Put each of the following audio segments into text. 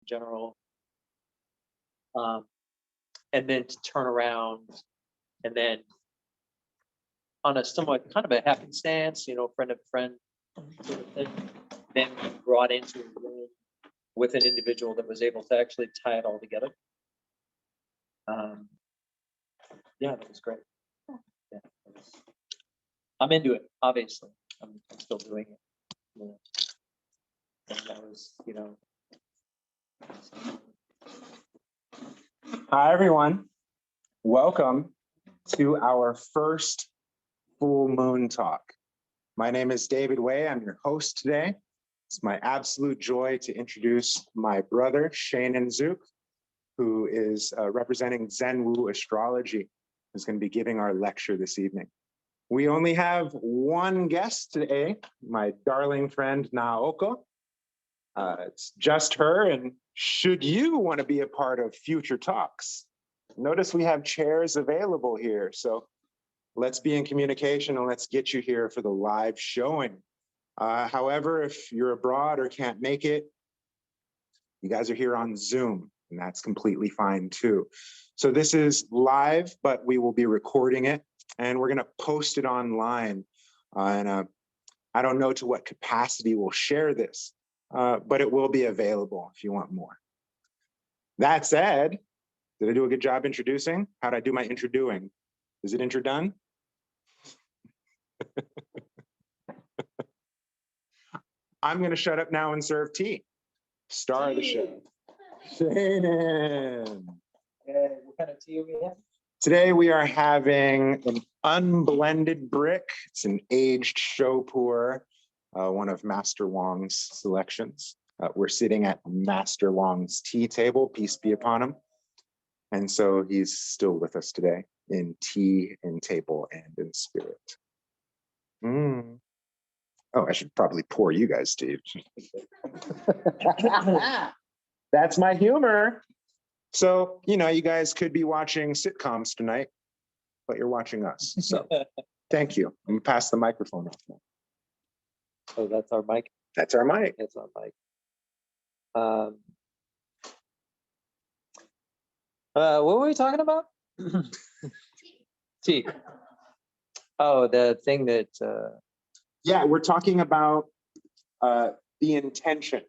general, and then to turn around and then on a somewhat kind of a happenstance, friend of friend sort of thing, then brought into a room with an individual that was able to actually tie it all together. Yeah, that was great. Yeah, I'm into it, obviously. I'm still doing it. And that was, Hi, everyone. Welcome to our first full moon talk. My name is David Wei. I'm your host today. It's my absolute joy to introduce my brother, Seanan Zook, who is representing ZhenWuAstrology, who's going to be giving our lecture this evening. We only have one guest today, my darling friend, Naoko. It's just her, and should you want to be a part of future talks, notice we have chairs available here. So let's be in communication and let's get you here for the live showing. However, if you're abroad or can't make it, you guys are here on Zoom, and that's completely fine too. So this is live, but we will be recording it, and we're going to post it online. I don't know to what capacity we'll share this, but it will be available if you want more. That said, did I do a good job introducing? How'd I do my introduing? Is it intro done? I'm going to shut up now and serve tea. Star of the show. Seanan. what kind of tea are we having? Today we are having an unblended brick. It's an aged show pour, one of Master Wong's selections. We're sitting at Master Wong's tea table, peace be upon him. And so he's still with us today in tea, in table, and in spirit. Oh, I should probably pour you guys tea. That's my humor. So, you guys could be watching sitcoms tonight, but you're watching us. So thank you. I'm gonna pass the microphone off now. Oh, that's our mic? That's our mic. That's our mic. What were we talking about? Tea. Oh, the thing that... Yeah, we're talking about the intention.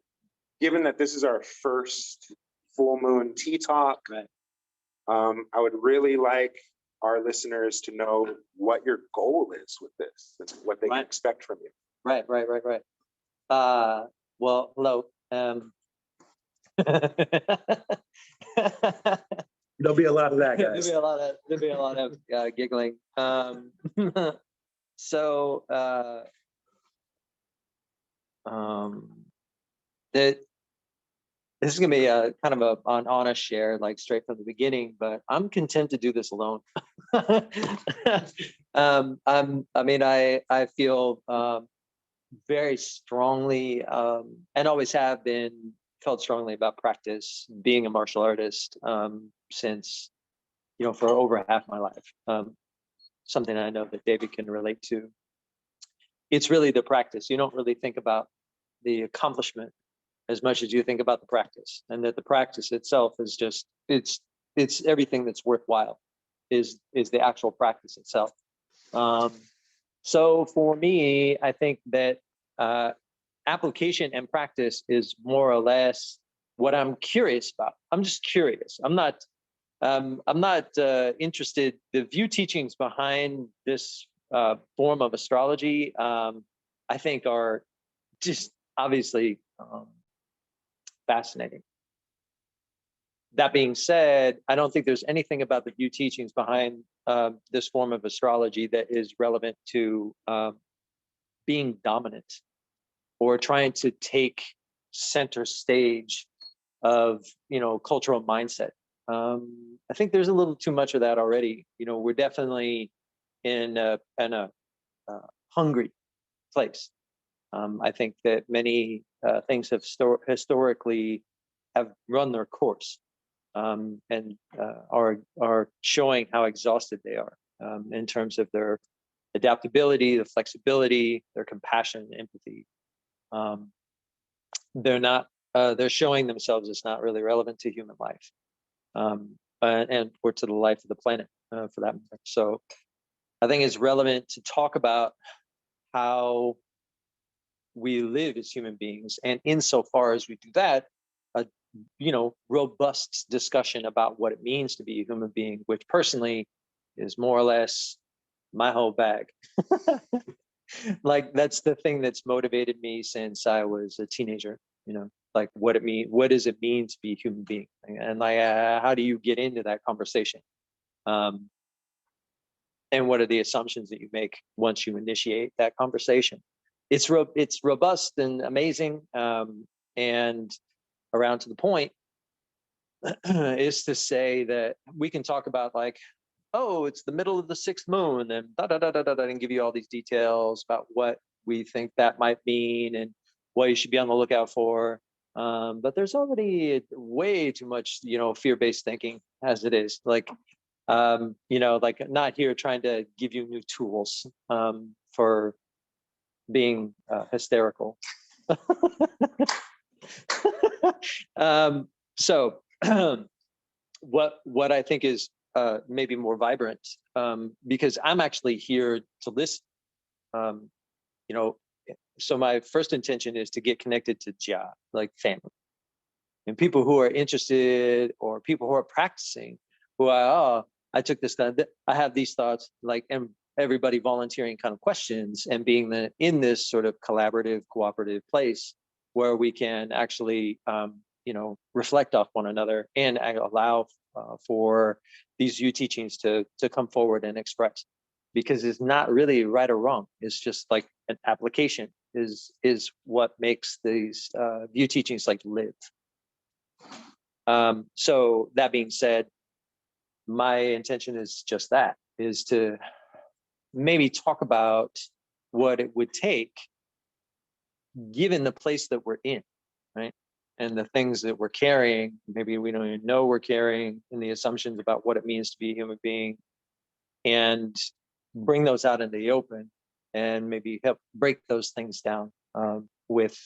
Given that this is our first full moon tea talk, right. I would really like our listeners to know what your goal is with this and what they can expect from you. Right. Well, hello. There'll be a lot of that, guys. There'll be a lot of giggling. So this is gonna be a kind of an honest share, like straight from the beginning. But I'm content to do this alone. I feel very strongly, and always have felt strongly about practice, being a martial artist since, for over half my life. Something I know that David can relate to. It's really the practice. You don't really think about the accomplishment as much as you think about the practice, and that the practice itself is just, it's everything that's worthwhile is the actual practice itself. So for me, I think that application and practice is more or less what I'm curious about. I'm just curious. I'm not interested. The view teachings behind this form of astrology, I think, are just obviously fascinating. That being said, I don't think there's anything about the view teachings behind this form of astrology that is relevant to being dominant or trying to take center stage of cultural mindset. I think there's a little too much of that already. We're definitely in a hungry place. I think that many things have historically have run their course, and are showing how exhausted they are in terms of their adaptability, the flexibility, their compassion, empathy. They're not they're showing themselves as not really relevant to human life, and or to the life of the planet, for that matter. So I think it's relevant to talk about how we live as human beings, and insofar as we do that, a robust discussion about what it means to be a human being, which personally is more or less my whole bag. Like, that's the thing that's motivated me since I was a teenager. Like, what does it mean to be a human being, and like, how do you get into that conversation, and what are the assumptions that you make once you initiate that conversation? It's robust and amazing, and around to the point, is to say that we can talk about, like, oh, it's the middle of the sixth moon, and da da da da da, and give you all these details about what we think that might mean and what you should be on the lookout for. But there's already way too much, fear-based thinking as it is. Like, like, not here trying to give you new tools for being hysterical. So what I think is maybe more vibrant, because I'm actually here to listen. So my first intention is to get connected to Jia, like family, and people who are interested, or people who are practicing, who I took this, I have these thoughts, like, and everybody volunteering kind of questions, and being in this sort of collaborative, cooperative place where we can actually, reflect off one another and allow for these view teachings to come forward and express, because it's not really right or wrong. It's just like an application is what makes these view teachings like live. So that being said, my intention is just that, is to maybe talk about what it would take, given the place that we're in, right? And the things that we're carrying, maybe we don't even know we're carrying, and the assumptions about what it means to be a human being, and bring those out into the open, and maybe help break those things down with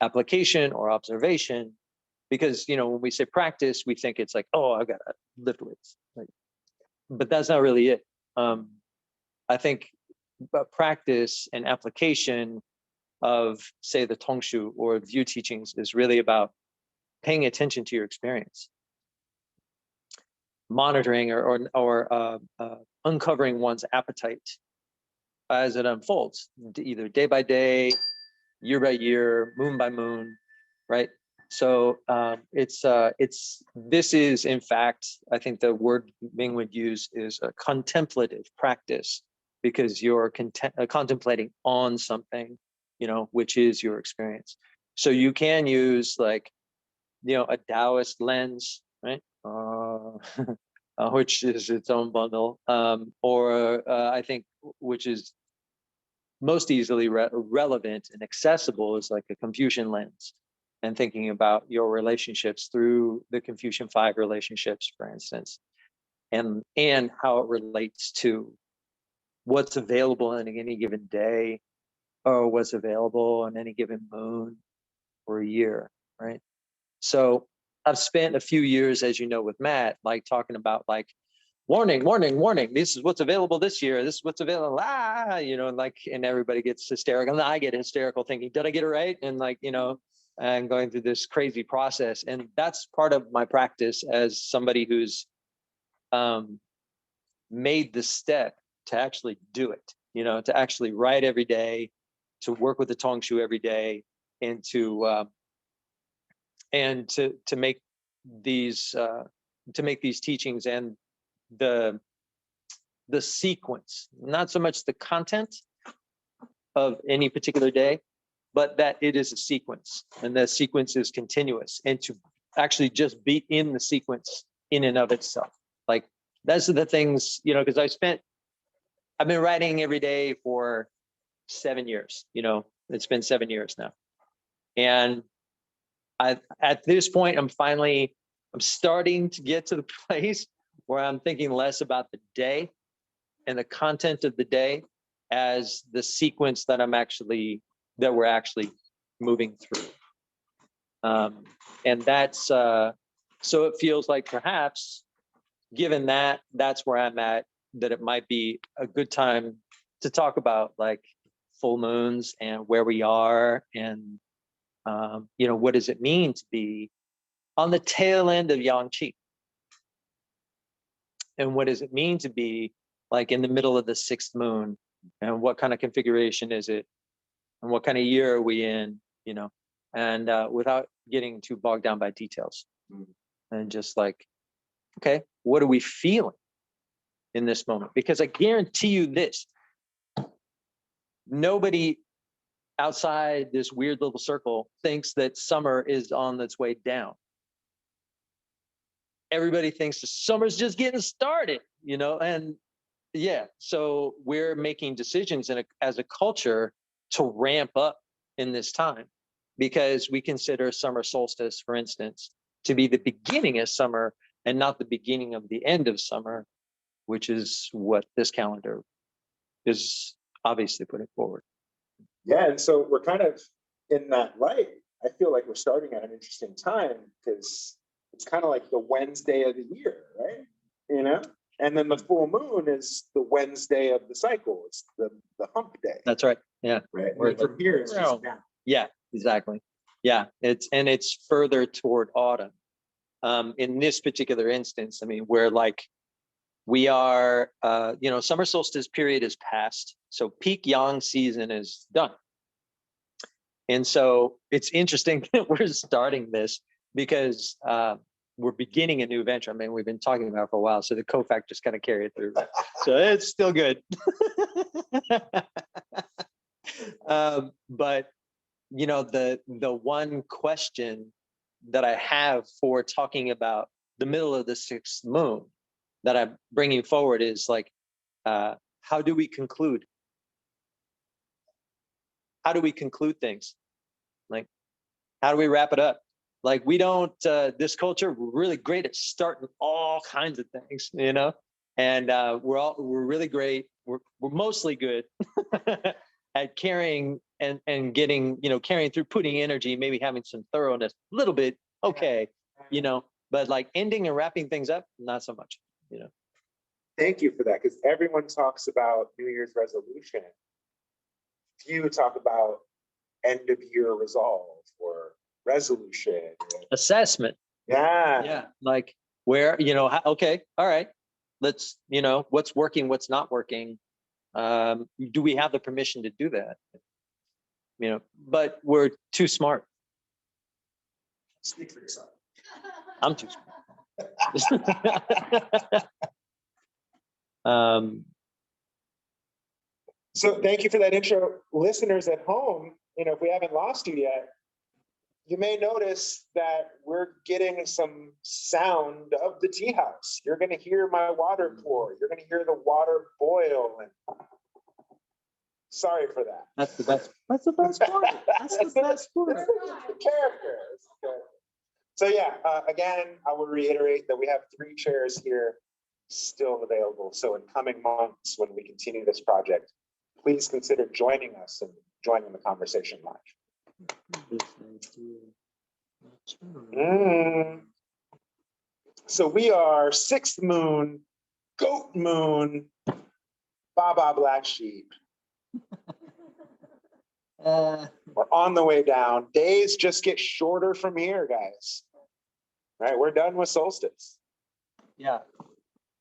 application or observation. Because, when we say practice, we think it's like, oh, I've got to lift weights. But that's not really it. I think practice and application of, say, the Tongshu or view teachings is really about paying attention to your experience, monitoring or uncovering one's appetite as it unfolds, either day by day, year by year, moon by moon, right? So this is, in fact, I think the word Ming would use is a contemplative practice, because you're contemplating on something, which is your experience. So you can use, like, a Taoist lens, right? Which is its own bundle, or I think, which is most easily relevant and accessible, is like a Confucian lens, and thinking about your relationships through the Confucian 5 relationships, for instance, and how it relates to what's available in any given day, or what's available on any given moon or year, right? So I've spent a few years, as you know, with Matt, like, talking about, like, warning, warning, warning, this is what's available this year, this is what's available, and everybody gets hysterical, and I get hysterical thinking, did I get it right? And, like, and going through this crazy process. And that's part of my practice as somebody who's made the step to actually do it, to actually write every day, to work with the Tongshu every day, and to make these teachings and the sequence, not so much the content of any particular day, but that it is a sequence, and the sequence is continuous, and to actually just be in the sequence in and of itself. Like, those are the things, because I've been writing every day for 7 years, it's been 7 years now. And at this point, I'm starting to get to the place where I'm thinking less about the day and the content of the day as the sequence that we're actually moving through. And that's so it feels like perhaps, given that that's where I'm at, that it might be a good time to talk about like full moons and where we are, and what does it mean to be on the tail end of Yang Qi, and what does it mean to be like in the middle of the sixth moon, and what kind of configuration is it, and what kind of year are we in, and without getting too bogged down by details, and just like, okay, what are we feeling in this moment? Because I guarantee you this, nobody outside this weird little circle thinks that summer is on its way down. Everybody thinks the summer's just getting started, and yeah, so we're making decisions as a culture to ramp up in this time, because we consider summer solstice, for instance, to be the beginning of summer and not the beginning of the end of summer, which is what this calendar is obviously putting forward. Yeah, and so we're kind of in that light. I feel like we're starting at an interesting time, because it's kind of like the Wednesday of the year, right? And then the full moon is the Wednesday of the cycle. It's the hump day. That's right. Yeah. Right. From here, it's just now. Yeah, exactly. Yeah, it's further toward autumn. In this particular instance, I mean, where like we are, summer solstice period is past, so peak yang season is done. And so it's interesting that we're starting this, because we're beginning a new venture. I mean, we've been talking about it for a while, so the cofactors kind of carry it through. So it's still good. But the one question that I have for talking about the middle of the sixth moon that I'm bringing forward is like, how do we conclude? How do we conclude things? Like, how do we wrap it up? Like, we don't, this culture, we're really great at starting all kinds of things, and we're really great. We're mostly good at carrying and getting, carrying through, putting energy, maybe having some thoroughness, a little bit, okay, but like ending and wrapping things up, not so much, Thank you for that, because everyone talks about New Year's resolution. Few talk about end of year resolve or resolution. Assessment. Yeah. Like where, okay, all right, let's, what's working, what's not working. Do we have the permission to do that? But we're too smart. Speak for yourself. I'm too smart. So thank you for that intro. Listeners at home, if we haven't lost you yet, you may notice that we're getting some sound of the tea house. You're going to hear my water pour. You're going to hear the water boil. And sorry for that. That's the best. That's the best part. That's the best part. The characters. So yeah, again, I will reiterate that we have 3 chairs here still available. So in coming months, when we continue this project, please consider joining us and joining the conversation live. So we are sixth moon, goat moon, Baba Black Sheep. We're on the way down. Days just get shorter from here, guys. Right, we're done with solstice. Yeah.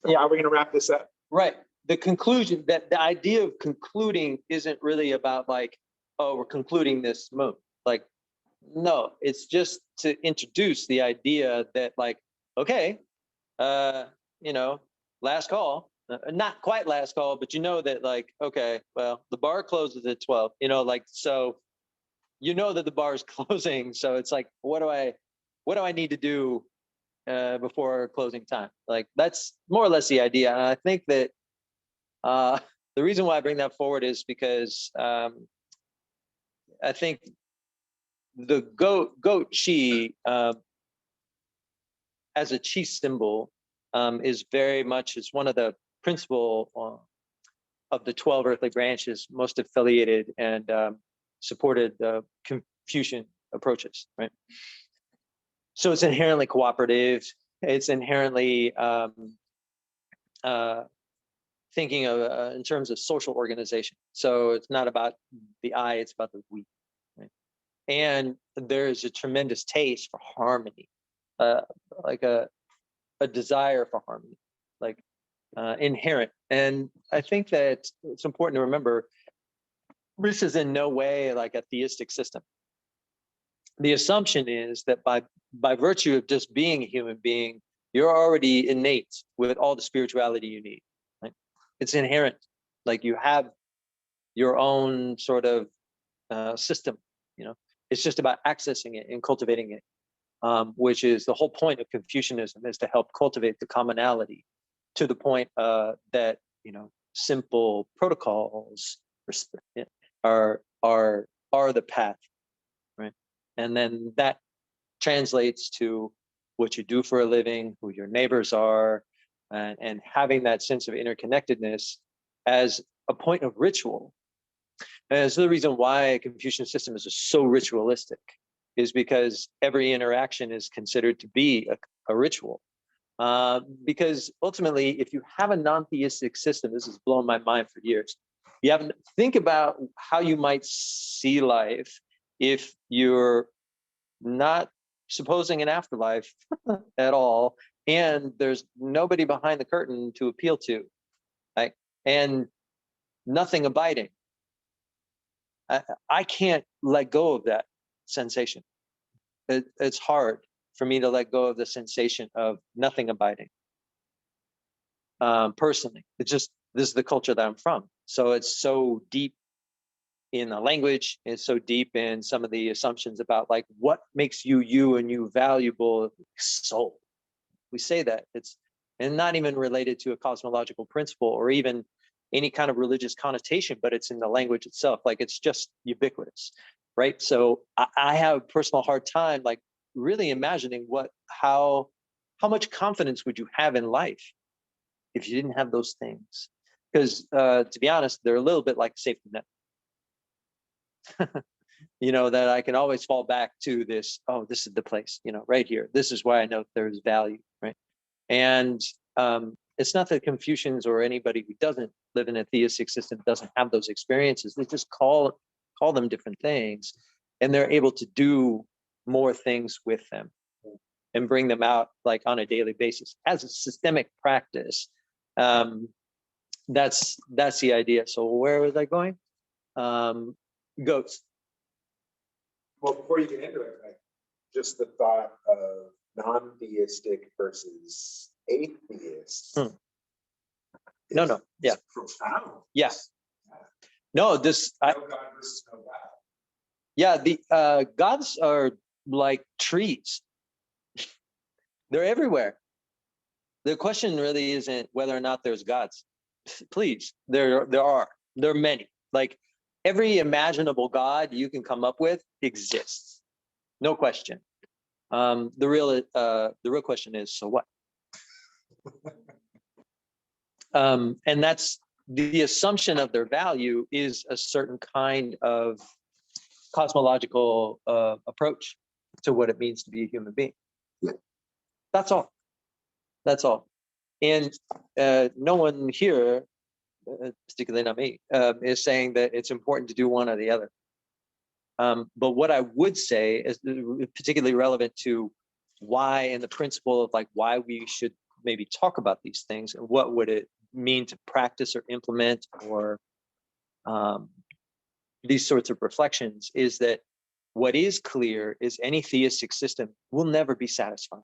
So how are we going to wrap this up? Right. The conclusion, that the idea of concluding isn't really about like, oh, we're concluding this moon. Like, no, it's just to introduce the idea that like, okay, last call, not quite last call, but that like, okay, well, the bar closes at 12, so that the bar is closing. So it's like, what do I need to do before closing time? Like, that's more or less the idea. And I think that the reason why I bring that forward is because I think the goat chi as a chi symbol is very much, it's one of the principal of the 12 earthly branches, most affiliated and supported Confucian approaches, right? So it's inherently cooperative. It's inherently thinking of in terms of social organization. So it's not about the I, it's about the we. Right? And there's a tremendous taste for harmony, like a desire for harmony, like inherent. And I think that it's important to remember this is in no way like a theistic system. The assumption is that by virtue of just being a human being, you're already innate with all the spirituality you need. Right? It's inherent. Like you have your own sort of system. It's just about accessing it and cultivating it, which is the whole point of Confucianism, is to help cultivate the commonality to the point that simple protocols are the path, right? And then that translates to what you do for a living, who your neighbors are, and having that sense of interconnectedness as a point of ritual. And it's the reason why a Confucian system is so ritualistic, is because every interaction is considered to be a ritual. Because ultimately, if you have a non-theistic system, this has blown my mind for years. You have to think about how you might see life if you're not supposing an afterlife at all, and there's nobody behind the curtain to appeal to, right? And nothing abiding. I can't let go of that sensation. It's hard for me to let go of the sensation of nothing abiding. Personally, this is the culture that I'm from. So it's so deep in the language, it's so deep in some of the assumptions about like what makes you and you valuable. Soul. We say that and not even related to a cosmological principle or even any kind of religious connotation, but it's in the language itself. Like it's just ubiquitous, right? So I have a personal hard time, like really imagining how much confidence would you have in life if you didn't have those things? Because to be honest, they're a little bit like a safety net. That I can always fall back to this. Oh, this is the place, right here. This is why I know there's value, right? And it's not that Confucians or anybody who doesn't live in a theistic system doesn't have those experiences. They just call them different things, and they're able to do more things with them and bring them out like on a daily basis as a systemic practice. That's the idea. So where was I going? Goats. Well, before you get into it, just the thought of non-theistic versus atheists. No. Yeah. Profound. Yes. No, No God versus no God. Yeah, the gods are like trees. They're everywhere. The question really isn't whether or not there's gods. Please, there are many. Like every imaginable god you can come up with exists. No question. The real question is, so what? And that's the assumption of their value is a certain kind of cosmological approach to what it means to be a human being. Yeah. That's all. And no one here, particularly not me, is saying that it's important to do one or the other. But what I would say is particularly relevant to why and the principle of like why we should maybe talk about these things and what would it mean to practice or implement or these sorts of reflections is that what is clear is any theistic system will never be satisfied.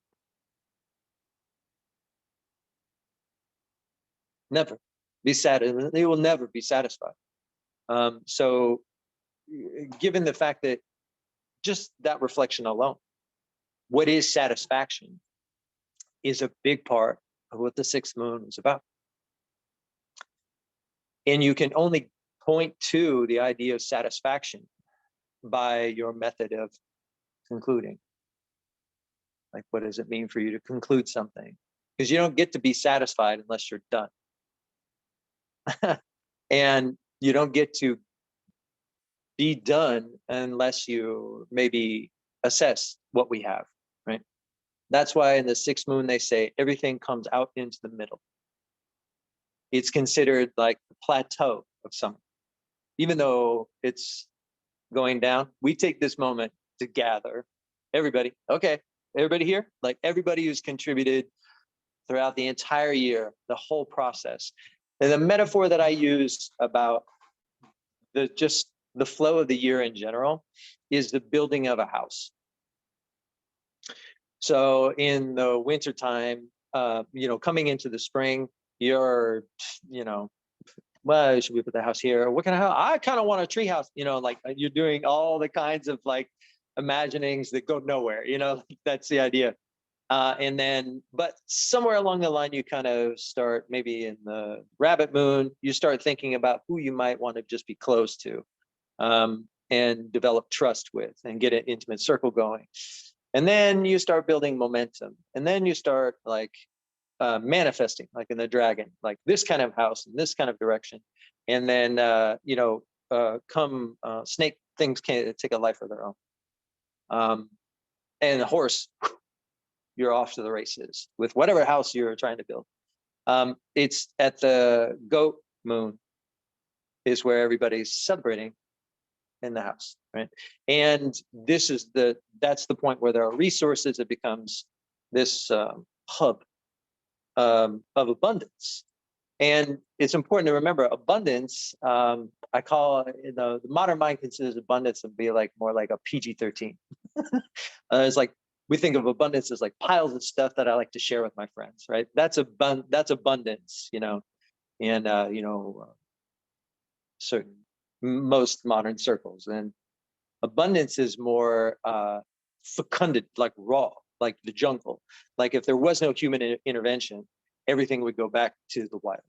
Never be satisfied. They will never be satisfied. So given the fact that just that reflection alone, what is satisfaction is a big part of what the sixth moon is about. And you can only point to the idea of satisfaction by your method of concluding. Like, what does it mean for you to conclude something? Because you don't get to be satisfied unless you're done. And you don't get to be done unless you maybe assess what we have, right? That's why in the sixth moon, they say everything comes out into the middle. It's considered like the plateau of summer. Even though it's going down, we take this moment to gather everybody. Okay, everybody here, like everybody who's contributed throughout the entire year, the whole process. And the metaphor that I use about just the flow of the year in general is the building of a house. So in the wintertime, coming into the spring, you're, well, should we put the house here? What kind of house? I kind of want a tree house, like you're doing all the kinds of like imaginings that go nowhere, that's the idea. But somewhere along the line, you kind of start, maybe in the rabbit moon, you start thinking about who you might want to just be close to, and develop trust with and get an intimate circle going. And then you start building momentum. And then you start like manifesting, like in the dragon, like this kind of house in this kind of direction. And then, snake things can take a life of their own. And the horse, you're off to the races with whatever house you're trying to build. It's at the goat moon is where everybody's celebrating in the house, right? And that's the point where there are resources. It becomes this hub of abundance. And it's important to remember abundance. I call the modern mind considers abundance to be like more like a PG-13. It's like we think of abundance as like piles of stuff that I like to share with my friends, right? That's abundance, and certain most modern circles. And abundance is more fecunded, like raw, like the jungle. Like if there was no human intervention, everything would go back to the wild.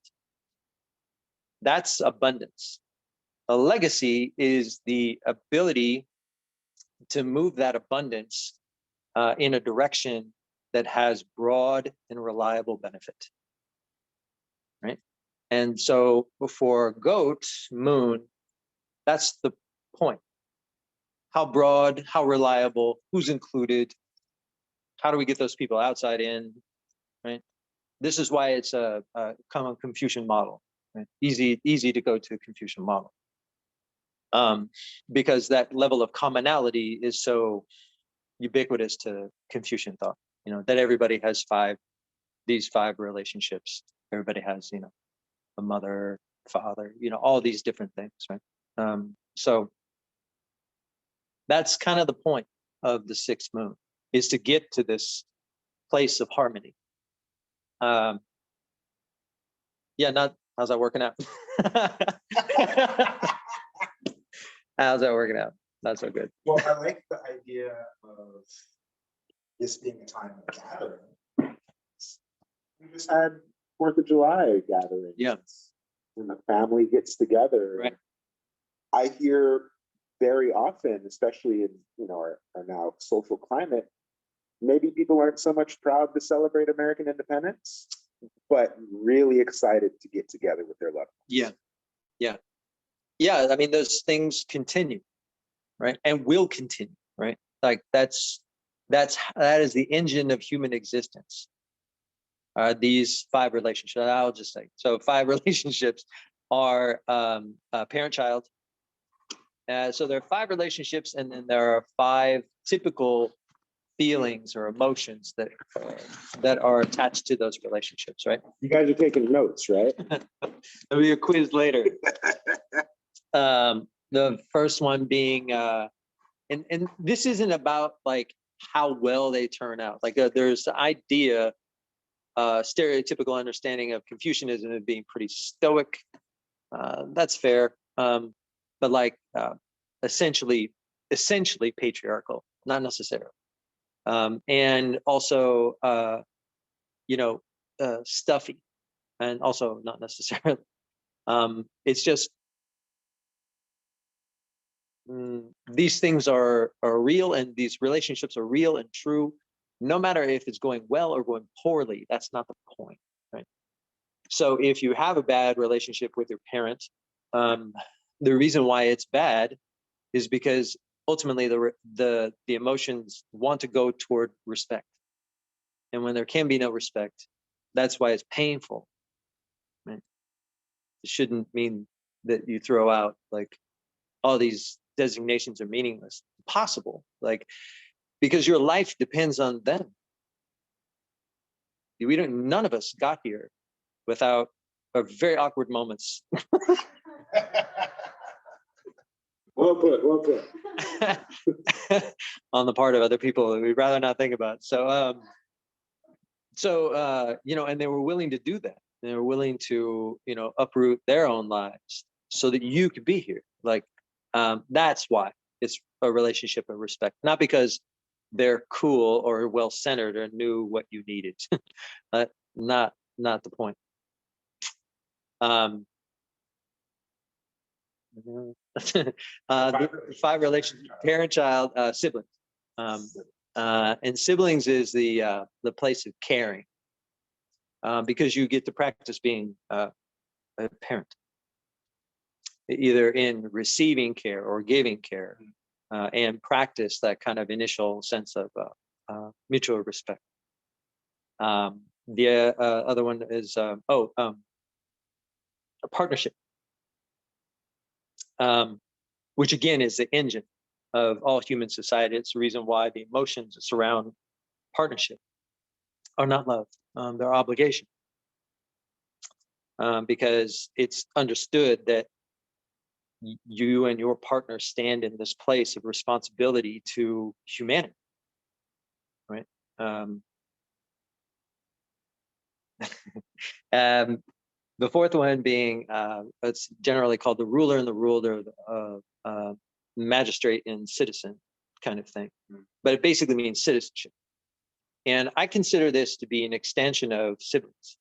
That's abundance. A legacy is the ability to move that abundance in a direction that has broad and reliable benefit, right? And so for goat moon, that's the point. How broad, how reliable, who's included, how do we get those people outside in, right? This is why it's a common Confucian model, right? Easy to go to Confucian model. Because that level of commonality is so ubiquitous to Confucian thought, that everybody has these five relationships. Everybody has, a mother, father, all these different things, right? So that's kind of the point of the sixth moon, is to get to this place of harmony. How's that working out? How's that working out? Not so good. Well, I like the idea of this being a time of gathering. We just had 4th of July gatherings. Yeah. When the family gets together. Right. I hear very often, especially in our now social climate, maybe people aren't so much proud to celebrate American independence, but really excited to get together with their loved ones. Yeah. I mean, those things continue, right? And will continue, right? Like that is the engine of human existence. These five relationships, I'll just say. So 5 relationships are parent-child. So there are 5 relationships, and then there are 5 typical feelings or emotions that are attached to those relationships, right? You guys are taking notes, right? There'll be a quiz later. The first one being, and this isn't about like how well they turn out. Like there's the idea, stereotypical understanding of Confucianism as being pretty stoic. That's fair. But like essentially patriarchal, not necessarily. And also, stuffy, and also not necessarily. It's just these things are real, and these relationships are real and true, no matter if it's going well or going poorly. That's not the point, right? So if you have a bad relationship with your parent, the reason why it's bad is because ultimately the emotions want to go toward respect. And when there can be no respect, that's why it's painful. Right? It shouldn't mean that you throw out like all these designations are meaningless. Possible, like, because your life depends on them. None of us got here without very awkward moments. Well put, well put. On the part of other people that we'd rather not think about. So, and they were willing to do that. They were willing to, uproot their own lives so that you could be here. Like, that's why it's a relationship of respect, not because they're cool or well-centered or knew what you needed. Not the point. The 5 relations: parent, child, siblings. And siblings is the place of caring, because you get to practice being a parent, either in receiving care or giving care, and practice that kind of initial sense of mutual respect. The other one is a partnership, which again is the engine of all human society. It's the reason why the emotions that surround partnership are not love, they're obligation, because it's understood that you and your partner stand in this place of responsibility to humanity, right? The fourth one being, it's generally called the ruler and the ruled, or the magistrate and citizen kind of thing. But it basically means citizenship. And I consider this to be an extension of siblings,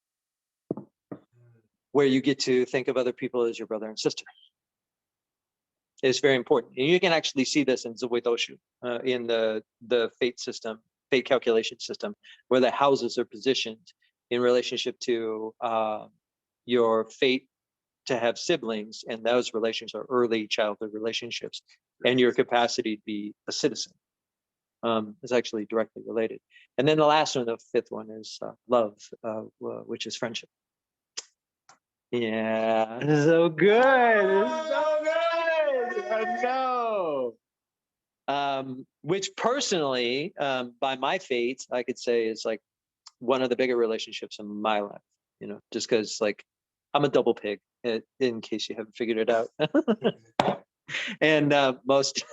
where you get to think of other people as your brother and sister. It's very important. And you can actually see this in ZhenwuAstrology, in the fate system, fate calculation system, where the houses are positioned in relationship to your fate to have siblings, and those relations are early childhood relationships, and your capacity to be a citizen is actually directly related. And then the last one, the fifth one, is love, which is friendship. Yeah, so good, so good. I know. Which personally, by my fate, I could say is like one of the bigger relationships in my life. Just because like I'm a double pig, in case you haven't figured it out. And most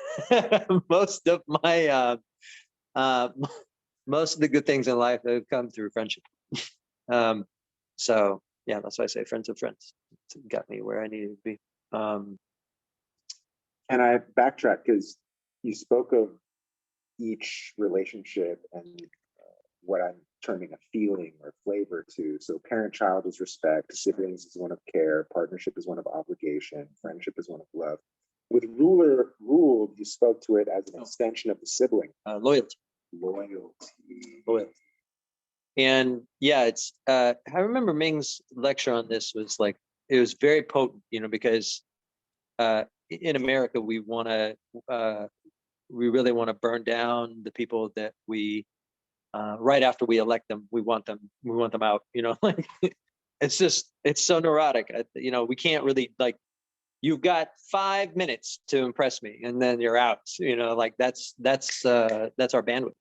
most of my most of the good things in life have come through friendship. So yeah, that's why I say friends of friends. It got me where I needed to be. And I backtrack because you spoke of each relationship and what I'm terming a feeling or flavor to. So parent-child is respect, siblings is one of care, partnership is one of obligation, friendship is one of love. With ruled, you spoke to it as an extension of the sibling. Loyalty. And yeah, it's I remember Ming's lecture on this was like, it was very potent, because in America we really want to burn down the people that we right after we elect them, we want them out, like it's so neurotic. We can't really, like, you've got 5 minutes to impress me and then you're out, like that's our bandwidth.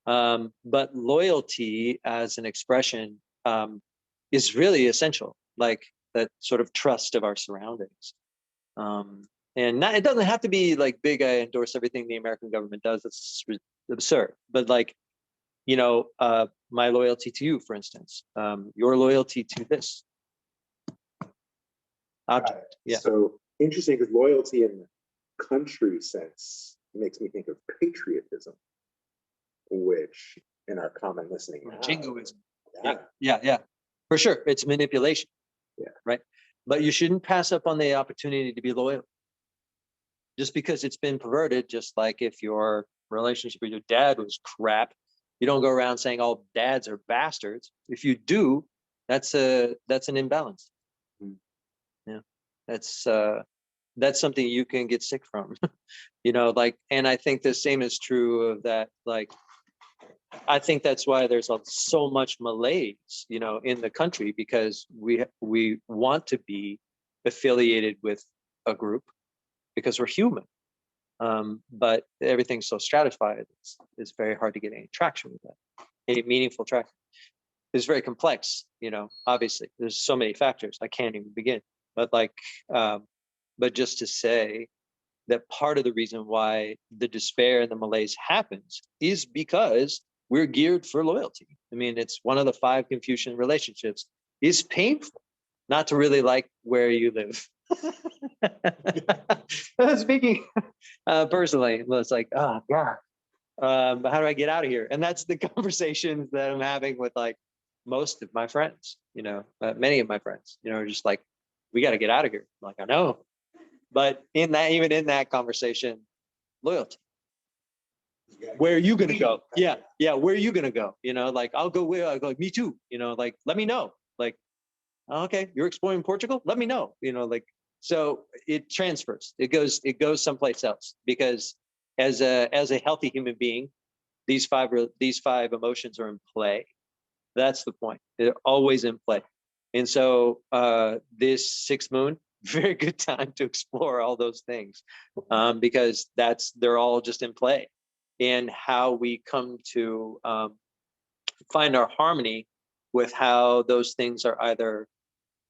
But loyalty as an expression is really essential, like that sort of trust of our surroundings. And it doesn't have to be like big, I endorse everything the American government does. That's absurd. But like, my loyalty to you, for instance, your loyalty to this object. Yeah. So interesting, because loyalty in the country sense makes me think of patriotism, which in our common listening, jingoism. Yeah, for sure. It's manipulation. Yeah. Right. But you shouldn't pass up on the opportunity to be loyal just because it's been perverted. Just like if your relationship with your dad was crap, you don't go around saying all dads are bastards. If you do, that's an imbalance. Yeah, that's something you can get sick from. Like, and I think the same is true of that, like I think that's why there's so much malaise, in the country, because we want to be affiliated with a group because we're human. But everything's so stratified, it's very hard to get any traction with that, any meaningful traction. It's very complex, obviously. There's so many factors, I can't even begin. But but just to say that part of the reason why the despair and the malaise happens is because we're geared for loyalty. I mean, it's one of the 5 Confucian relationships. It's painful not to really like where you live. Speaking personally, it's like, oh God, how do I get out of here? And that's the conversations that I'm having with like most of my friends, many of my friends, are just like, we got to get out of here. I'm like, I know. But even in that conversation, loyalty. Where are you gonna go? Yeah, where are you gonna go? Like I'll go where I go, like, me too, like let me know. Like, okay, you're exploring Portugal? Let me know. So it transfers. It goes someplace else, because as a healthy human being, these five emotions are in play. That's the point. They're always in play. And so this 6th moon, very good time to explore all those things, because they're all just in play. And how we come to find our harmony with how those things are either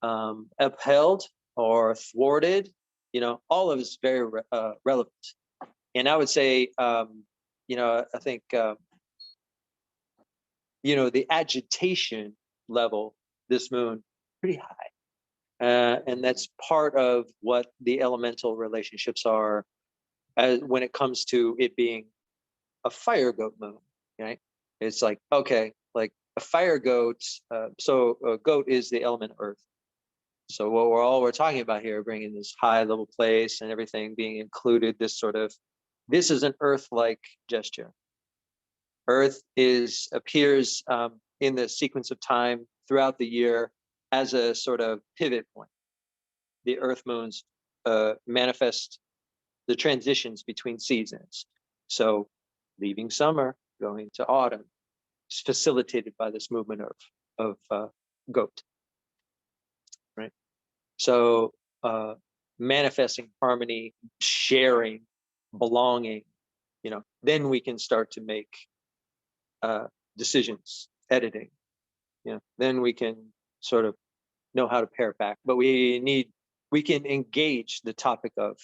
upheld or thwarted, all of it is very relevant. And I would say, I think, the agitation level this moon pretty high, and that's part of what the elemental relationships are, when it comes to it being a fire goat moon. Right? It's like, okay, like a fire goat. So a goat is the element earth. So what we're talking about here, bringing this high level place and everything being included, this is an earth-like gesture. Earth appears in the sequence of time throughout the year as a sort of pivot point. The earth moons manifest the transitions between seasons. So leaving summer, going to autumn, is facilitated by this movement of goat, right? So manifesting harmony, sharing, belonging, then we can start to make decisions, editing. Then we can sort of know how to pare it back. But we can engage the topic of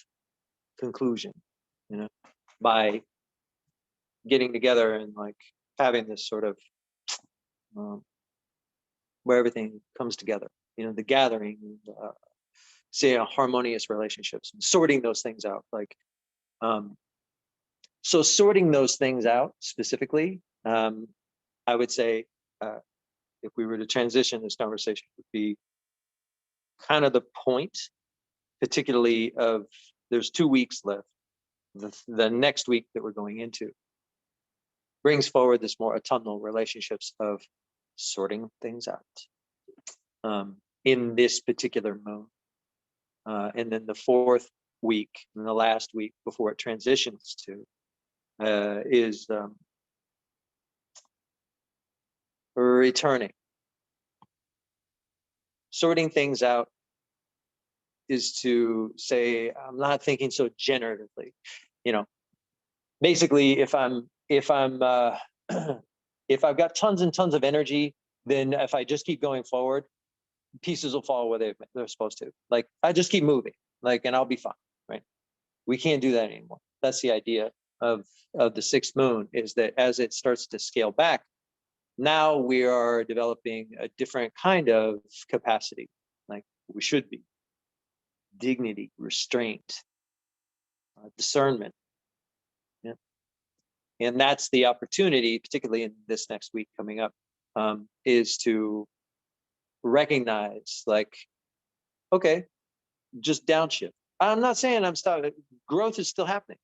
conclusion, by getting together and like having this sort of where everything comes together, the gathering, say harmonious relationships, and sorting those things out. Like, so sorting those things out specifically, I would say, if we were to transition this conversation, would be kind of the point, particularly of there's 2 weeks left. The next week that we're going into brings forward this more autumnal relationships of sorting things out in this particular moon. And then the 4th week, and the last week before it transitions to, is returning. Sorting things out is to say, I'm not thinking so generatively. Basically, if I've got tons and tons of energy, then if I just keep going forward, pieces will fall where they're supposed to. Like, I just keep moving, and I'll be fine, right? We can't do that anymore. That's the idea of the 6th moon, is that as it starts to scale back, now we are developing a different kind of capacity, like we should be. Dignity, restraint, discernment. Yeah. And that's the opportunity, particularly in this next week coming up, is to recognize, like, okay, just downshift. I'm not saying I'm stopping. Growth is still happening,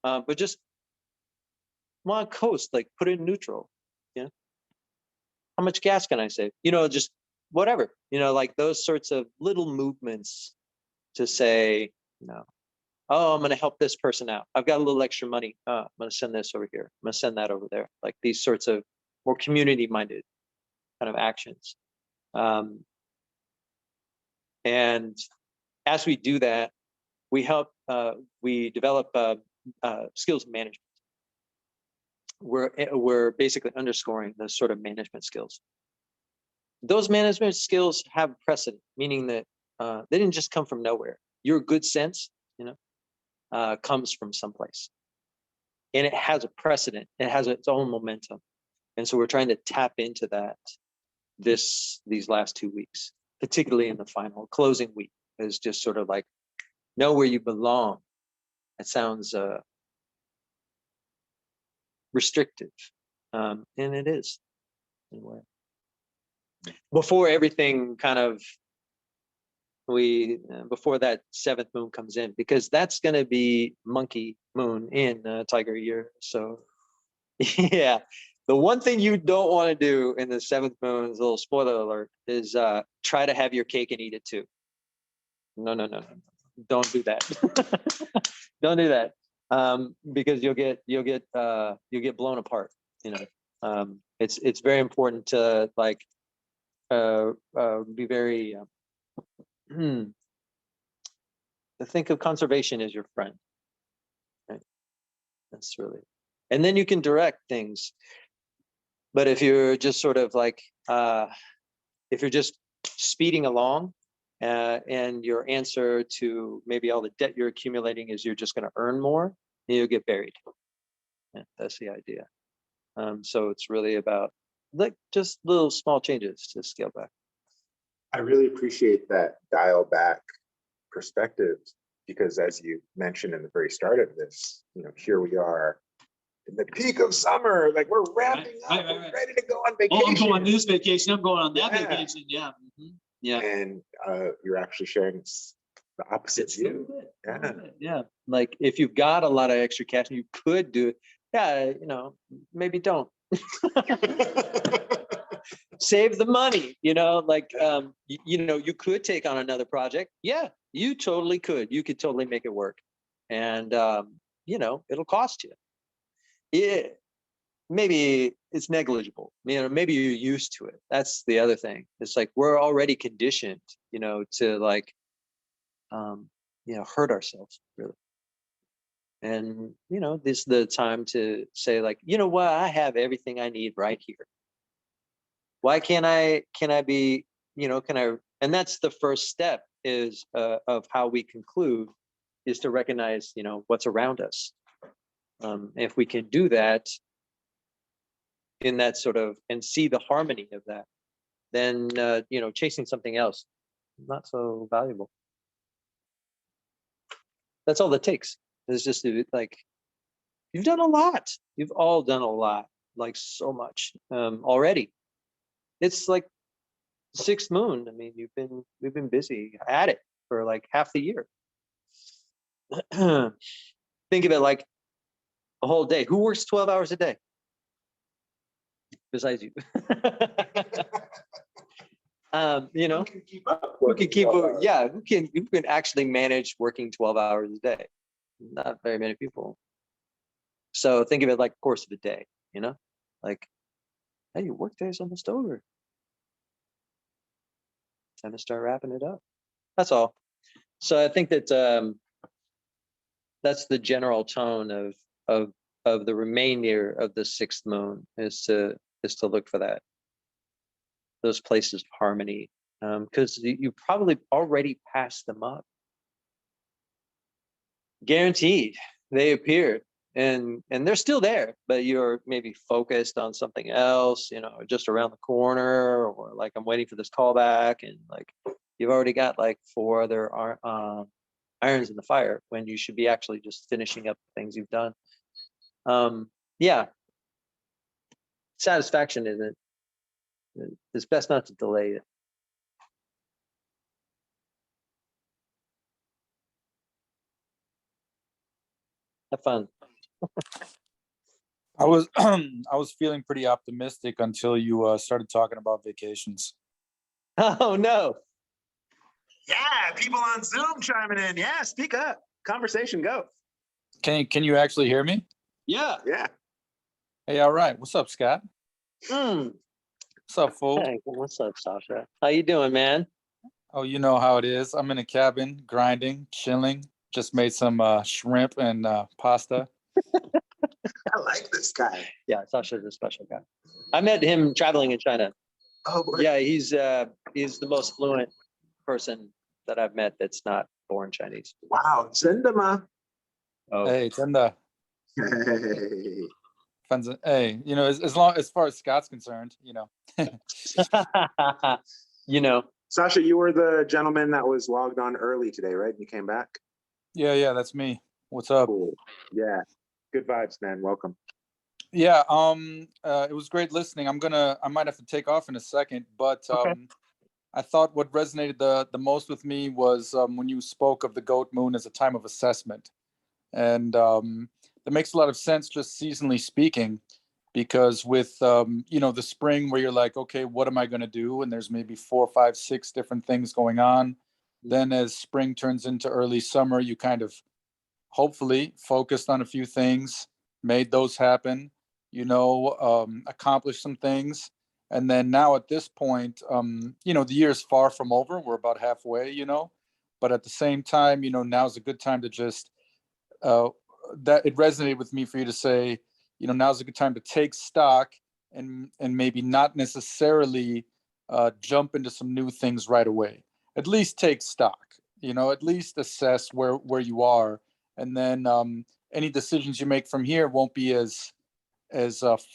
but just on coast, like put it in neutral. Yeah. How much gas can I save? Just whatever. Like those sorts of little movements to say, oh, I'm going to help this person out. I've got a little extra money. I'm going to send this over here. I'm going to send that over there. Like these sorts of more community-minded kind of actions. And as we do that, we develop skills management. We're basically underscoring the sort of management skills. Those management skills have precedent, meaning that they didn't just come from nowhere. Your good sense, comes from someplace, and it has a precedent. It has its own momentum, and so we're trying to tap into that these last 2 weeks, particularly in the final closing week, is just sort of like know where you belong. It sounds restrictive, and it is in a way. Before everything kind of before that 7th moon comes in, because that's going to be monkey moon in tiger year. So yeah, the one thing you don't want to do in the 7th moon, is a little spoiler alert, is try to have your cake and eat it too. No, don't do that. Don't do that, because you'll get blown apart. It's very important to like be very to think of conservation as your friend, right? That's really, and then you can direct things. But if you're just sort of like if you're just speeding along, and your answer to maybe all the debt you're accumulating is you're just going to earn more, you'll get buried. Yeah, that's the idea. So it's really about like just little small changes to scale back. I really appreciate that dial back perspective, because as you mentioned in the very start of this, here we are in the peak of summer, like we're wrapping up, we're ready to go on vacation. Oh, I'm going on this vacation, I'm going on that Yeah. vacation, yeah. Yeah. And you're actually sharing the opposite It's a little view. bit, Yeah, like if you've got a lot of extra cash and you could do it, yeah, maybe don't. Save the money, like you could take on another project. Yeah, you totally could. You could totally make it work. And it'll cost you. Yeah, maybe it's negligible. Maybe you're used to it. That's the other thing. It's like we're already conditioned, to like hurt ourselves, really. And this is the time to say, like, what, I have everything I need right here. Why can I be, and that's the first step is of how we conclude, is to recognize, what's around us. If we can do that in that sort of, and see the harmony of that, then, chasing something else, not so valuable. That's all it takes. It's just like, you've done a lot. You've all done a lot, like so much already. It's like 6th moon. I mean, we've been busy at it for like half the year. Think of it like a whole day. Who works 12 hours a day besides you? Who can keep up? Who can actually manage working 12 hours a day? Not very many people. So think of it like course of a day, like, hey, your work day is almost over. Time to start wrapping it up. That's all. So I think that that's the general tone of the remainder of the 6th moon, is to look for those places of harmony, because you probably already passed them up. Guaranteed, they appeared, and they're still there, but you're maybe focused on something else, just around the corner, or like, I'm waiting for this callback, and like you've already got like 4 other irons in the fire, when you should be actually just finishing up the things you've done. Yeah, satisfaction isn't. It's best not to delay it. Have fun. I was I was feeling pretty optimistic until you started talking about vacations. Oh no. Yeah, people on Zoom chiming in. Yeah, speak up. conversation go. Can you actually hear me? Yeah. Yeah. Hey, all right. What's up, Scott? Mm. What's up, fool? Hey, what's up, Sasha? How you doing, man? Oh, you know how it is. I'm in a cabin, grinding, chilling. Just made some shrimp and pasta. I like this guy. Yeah, Sasha's a special guy. I met him traveling in China. Oh, boy. Yeah, he's the most fluent person that I've met that's not born Chinese. Wow. Zendama. Oh, Hey, Tenda. Hey. Hey, you know, as far as Scott's concerned, you know. you know, Sasha, you were the gentleman that was logged on early today, right? You came back? Yeah, that's me. What's up? Cool. Yeah. Good vibes, man. Welcome. Yeah, it was great listening. I might have to take off in a second, but Okay. I thought what resonated the most with me was when you spoke of the goat moon as a time of assessment. And that makes a lot of sense just seasonally speaking, because with you know, the spring where you're like, okay, what am I going to do? And there's maybe 4, 5, 6 different things going on. Then as spring turns into early summer, you kind of hopefully focused on a few things, made those happen, you know, accomplished some things. And then now at this point, you know, the year is far from over. We're about halfway, you know, but at the same time, you know, now's a good time to just, that it resonated with me for you to say, you know, now's a good time to take stock and maybe not necessarily jump into some new things right away. At least take stock, you know, at least assess where you are, and then any decisions you make from here won't be as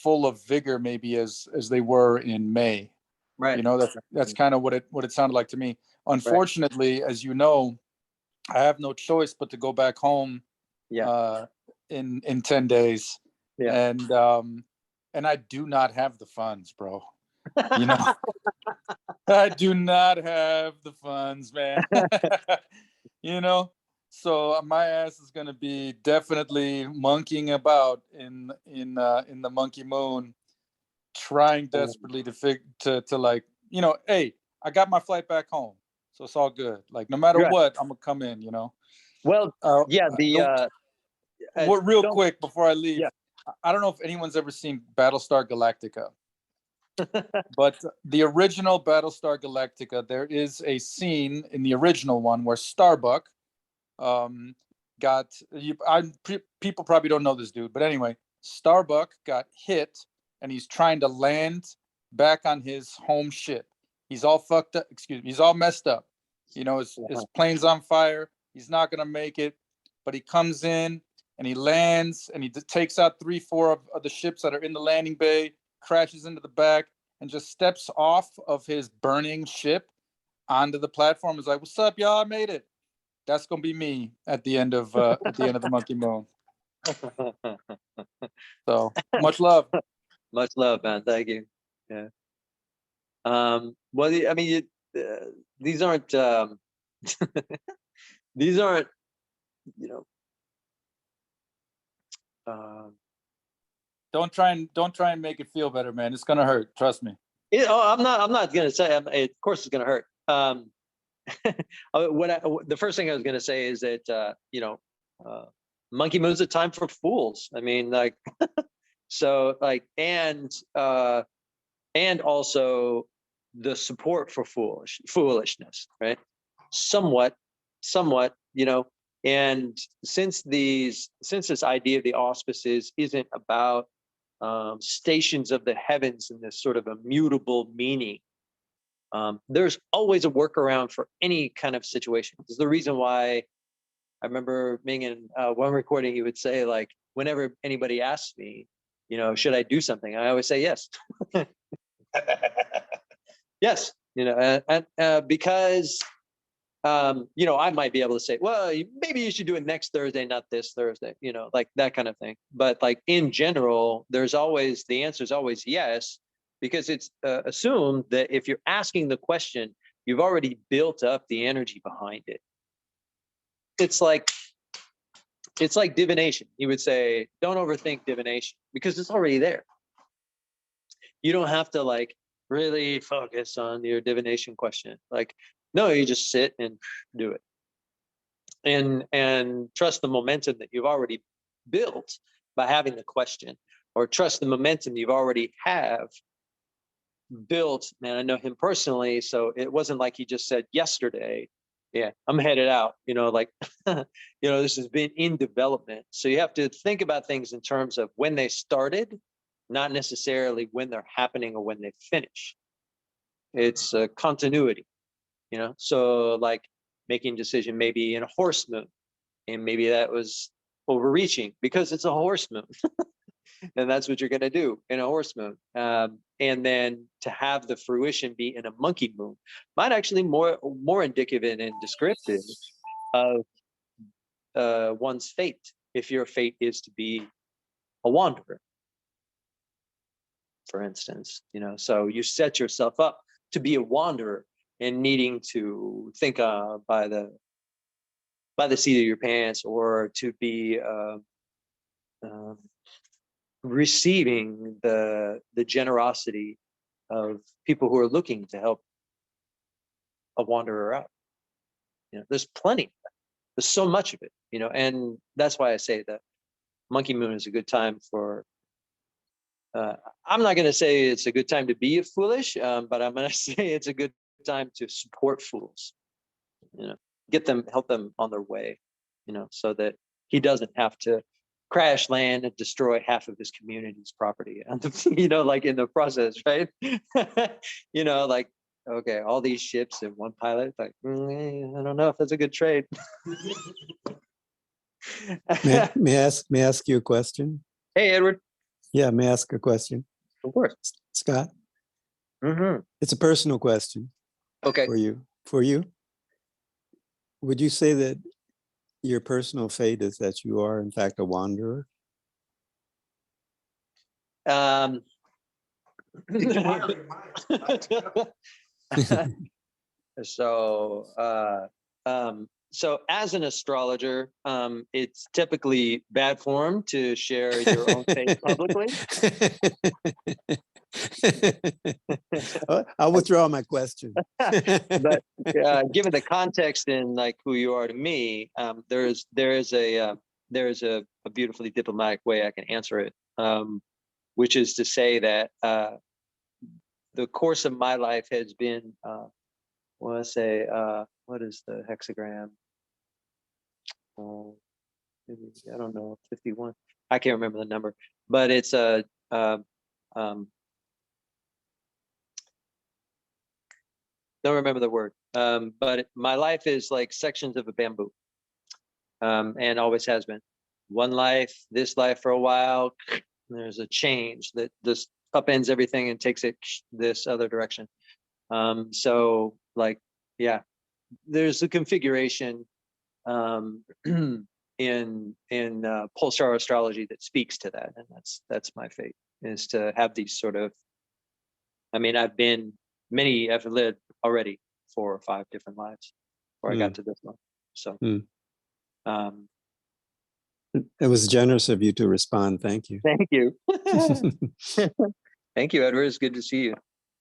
full of vigor maybe as they were in May. right, You know, that's kind of what it sounded like to me. right. Unfortunately, as you know, I have no choice but to go back home Yeah, in 10 days. yeah. And I do not have the funds, bro. You know, I do not have the funds, man. You know, so my ass is gonna be definitely monkeying about in the monkey moon, trying desperately to like, you know, hey, I got my flight back home, so it's all good. Like no matter Right. what, I'm gonna come in. You know. Well, yeah. What real Don't- quick before I leave, Yeah. I don't know if anyone's ever seen Battlestar Galactica. But the original Battlestar Galactica, there is a scene in the original one where Starbuck got people probably don't know this dude, but anyway, Starbuck got hit and he's trying to land back on his home ship. He's all fucked up, excuse me, he's all messed up. You know, his plane's on fire. He's not gonna make it, but he comes in and he lands and he takes out 3, 4 of the ships that are in the landing bay, crashes into the back, and just steps off of his burning ship onto the platform. Is like, "What's up, y'all? I made it." That's gonna be me at the end of the Monkey Moon. So much love. Much love, man. Thank you. Yeah. Well, I mean, these aren't these aren't, you know, Don't try and make it feel better, man. It's gonna hurt. Trust me. I'm not gonna say. Of course, it's gonna hurt. The first thing I was gonna say is that you know, monkey moon's a time for fools. I mean, like, so like, and also the support for foolishness, right? Somewhat, you know. And since this idea of the auspices isn't about stations of the heavens in this sort of immutable meaning, there's always a workaround for any kind of situation. This is the reason why I remember being in one recording, he would say, like, whenever anybody asks me, you know, should I do something, I always say yes. Yes, you know, and because you know, I might be able to say, well, maybe you should do it next Thursday, not this Thursday, you know, like that kind of thing. But like in general, the answer is always yes, because it's assumed that if you're asking the question, you've already built up the energy behind it. It's like divination. You would say, don't overthink divination because it's already there. You don't have to like really focus on your divination question. Like, no, you just sit and do it. and trust the momentum that you've already built by having the question, or trust the momentum you've already have built. Man, I know him personally, so it wasn't like he just said yesterday, yeah, I'm headed out, like, this has been in development. So you have to think about things in terms of when they started, not necessarily when they're happening or when they finish. It's a continuity, so like making a decision maybe in a horse moon, and maybe that was overreaching because it's a horse moon. And that's what you're going to do in a horse moon. And then to have the fruition be in a monkey moon might actually more indicative and descriptive of one's fate, if your fate is to be a wanderer, for instance. So you set yourself up to be a wanderer and needing to think by the seat of your pants, or to be receiving the generosity of people who are looking to help a wanderer out. There's plenty. There's so much of it, and that's why I say that monkey moon is a good time for. I'm not going to say it's a good time to be foolish, but I'm going to say it's a good time to support fools. Help them on their way, so that he doesn't have to crash land and destroy half of his community's property, like in the process, right? Like, okay, all these ships and one pilot, like, I don't know if that's a good trade. May I ask you a question? Hey, Edward. Yeah, may I ask a question? Of course. Scott? Mm-hmm. It's a personal question. Okay. For you? Would you say that your personal fate is that you are, in fact, a wanderer? So as an astrologer, it's typically bad form to share your own fate publicly. I'll withdraw my question. But given the context and like who you are to me, there is a beautifully diplomatic way I can answer it, which is to say that the course of my life has been, what is the hexagram? I don't know, 51. I can't remember the number, but it's a don't remember the word. But my life is like sections of a bamboo, and always has been. One life, this life for a while, there's a change that this upends everything and takes it this other direction. So like, yeah, there's a configuration in pulsar astrology that speaks to that, and that's my fate, is to have these sort of. I mean, I've led already 4 or 5 different lives before I got to this one. So, it was generous of you to respond. Thank you. Thank you. Thank you, Edward. It's good to see you.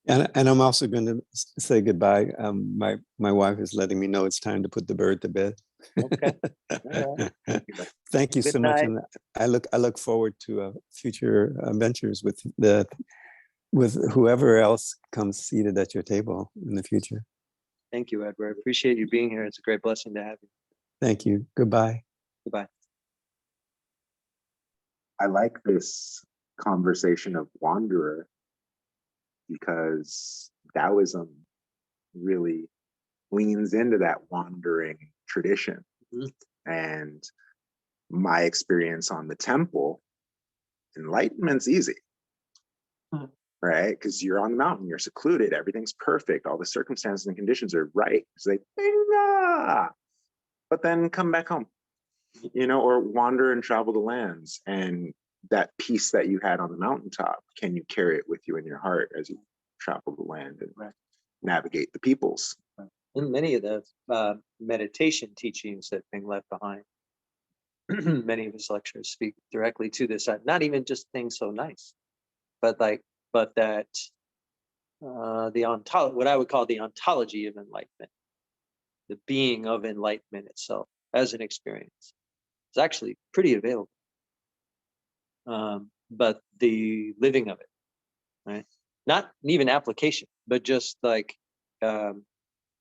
And I'm also going to say goodbye. My wife is letting me know it's time to put the bird to bed. Okay. Thank you so much, and I look forward to future ventures with whoever else comes seated at your table in the future. Thank you, Edward. I appreciate you being here. It's a great blessing to have you. Thank you. Goodbye. Goodbye. I like this conversation of wanderer because Taoism really leans into that wandering tradition. Mm-hmm. And my experience on the temple, enlightenment's easy. Mm-hmm. Right? Because you're on the mountain, you're secluded, everything's perfect, all the circumstances and conditions are right. It's like, but then come back home, or wander and travel the lands. And that peace that you had on the mountaintop, can you carry it with you in your heart as you travel the land and navigate the peoples? And many of the meditation teachings that have been left behind, many of his lectures speak directly to this. Not even just things so nice, but that what I would call the ontology of enlightenment, the being of enlightenment itself. as an experience. It's actually pretty available. But the living of it, right? Not even application, but just like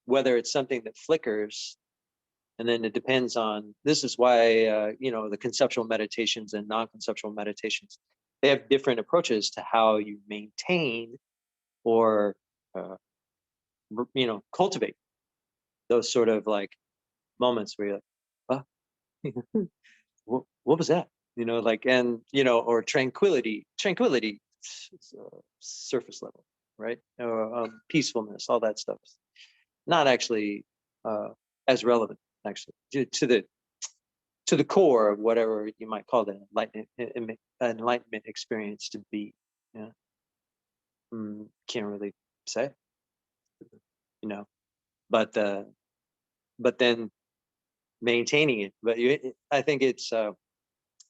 whether it's something that flickers, and then it depends on, this is why, the conceptual meditations and non-conceptual meditations, they have different approaches to how you maintain or, cultivate those sort of like moments where you're like, oh, what was that? Or tranquility, surface level, right? Peacefulness, all that stuff. Not actually as relevant, actually, to the core of whatever you might call the enlightenment experience to be. Yeah, can't really say, but then maintaining it. But I think it's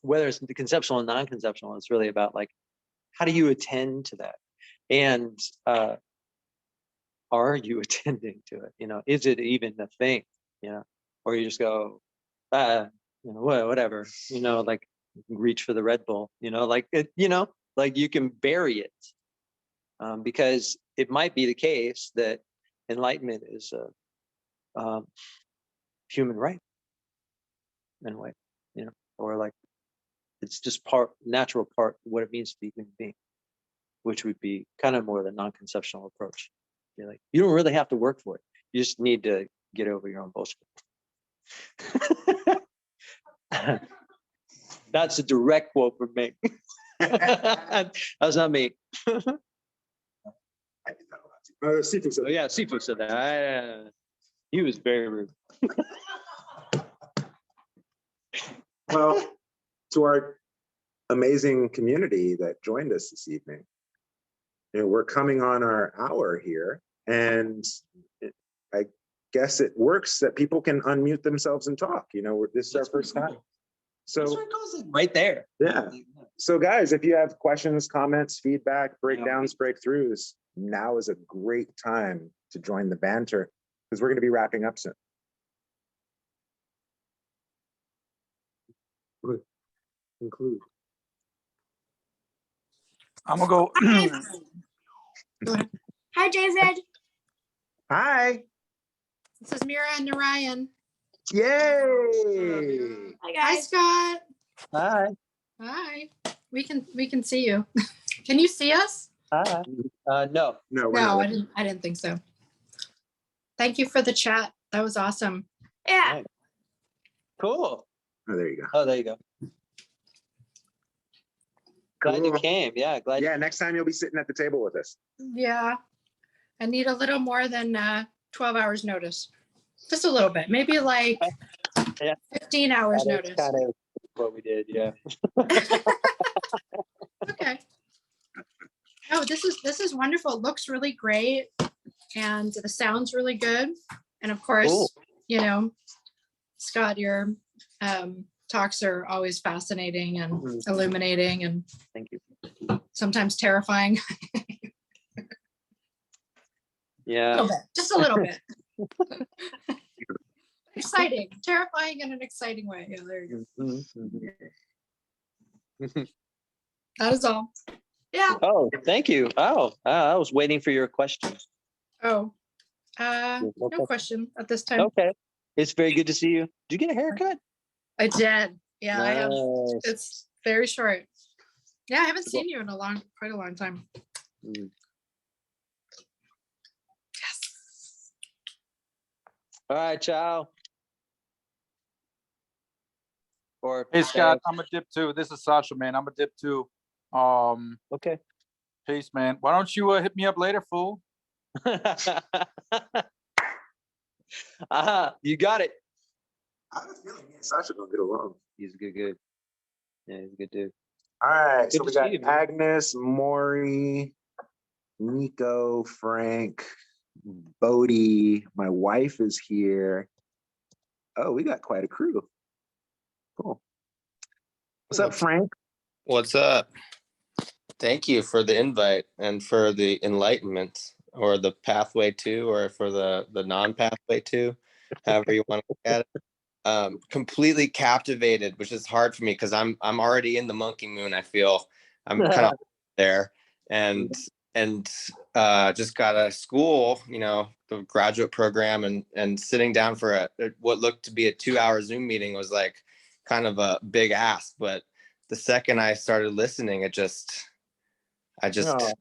whether it's the conceptual and non-conceptual, it's really about like, how do you attend to that, and are you attending to it? Is it even a thing? Or you just go, whatever, like reach for the Red Bull, like it, like you can bury it, because it might be the case that enlightenment is a human right in a way, or like it's just natural part of what it means to be a human being, which would be kind of more the non-conceptual approach. You're like, you don't really have to work for it. You just need to get over your own bullshit. That's a direct quote from me. That's not me. Sifu said, Yeah, Sifu said that. He was very rude. well, to our amazing community that joined us this evening, we're coming on our hour here, and I guess it works that people can unmute themselves and talk. This is our first time. So Right there. yeah. So guys, if you have questions, comments, feedback, breakdowns, breakthroughs, now is a great time to join the banter, because we're going to be wrapping up soon. Include. I'm gonna go. Go ahead. Hi, JZ. Hi. This is Mira and Narayan. Yay. Hi, guys. Hi, Scott. Hi. Hi. We can see you. Can you see us? Hi. No. No, No, I didn't think so. Thank you for the chat. That was awesome. Yeah. Nice. Cool. Oh, there you go. Oh, there you go. Glad you Cool. came. Yeah, glad. Yeah, next time you'll be sitting at the table with us. Yeah. I need a little more than 12 hours notice. Just a little bit. Maybe like Yeah. 15 hours That notice. is kind of what we did. Yeah. Okay. Oh, this is wonderful. It looks really great. And the sound's really good. And of course, Cool. Scott, your talks are always fascinating and Mhm. illuminating and Thank you. sometimes terrifying. Yeah. Just a little bit. Exciting, terrifying in an exciting way. Yeah, there you go. Mhm, mhm. That is all. Yeah. Oh, thank you. Oh, I was waiting for your question. Oh, No no question. question at this time. Okay. It's very good to see you. Did you get a haircut? I did. Yeah, I have. Nice. It's very short. Yeah, I haven't Cool. seen you in quite a long time. Mm. Yes. All right, ciao. Or Hey Scott, I'm a dip too. This is Sasha, man. I'm a dip too. Okay. Peace, man. Why don't you hit me up later, fool? You got it. I have a feeling me and Sasha gonna get along. He's a good. Yeah, he's a good dude. All right, Good so to we see got you, man. Agnes, Maury, Nico, Frank, Bodie. My wife is here. Oh, we got quite a crew. Cool. What's up, Frank? What's up? Thank you for the invite and for the enlightenment, or the pathway to, or for the non-pathway to, however you want to look at it. completely captivated, which is hard for me because I'm already in the monkey moon. I feel I'm kind of there, and just got a school, the graduate program, and sitting down for what looked to be a 2-hour Zoom meeting was like kind of a big ask. But the second I started listening, I just Oh.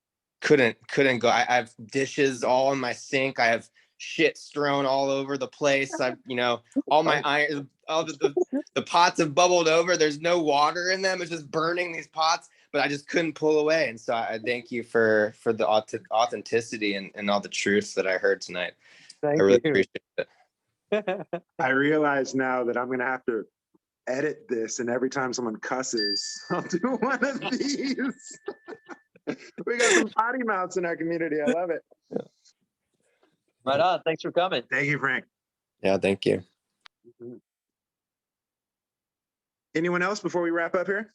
couldn't go. I have dishes all in my sink. I have shit strewn all over the place. All my iron, all the pots have bubbled over. There's no water in them. It's just burning these pots, but I just couldn't pull away. And so I thank you for the authenticity and all the truths that I heard tonight. Thank I really you. appreciate it. I realize now that I'm gonna have to edit this, and every time someone cusses, I'll do one of these. We got some potty mouths in our community. I love it. Right on. Thanks for coming. Thank you, Frank. Yeah, thank you. Anyone else before we wrap up here?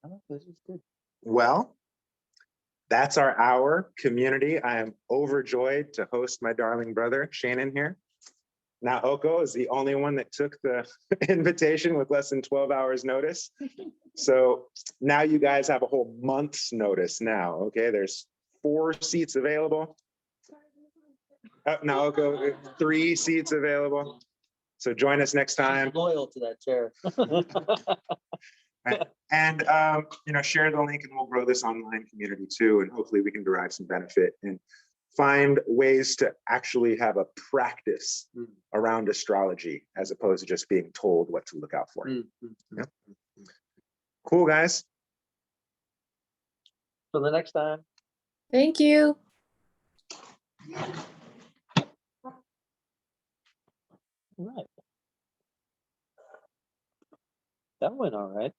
Oh, this is good. Well, that's our hour, community. I am overjoyed to host my darling brother, Seanan, here. Now, Oko is the only one that took the invitation with less than 12 hours notice. So now you guys have a whole month's notice now, okay? There's 4 seats available. Now, Oko, 3 seats available. So join us next time. Loyal to that chair. And, share the link and we'll grow this online community too. And hopefully we can derive some benefit and find ways to actually have a practice around astrology as opposed to just being told what to look out for. Yep. Cool, guys. Till the next time. Thank you. All right. That went all right.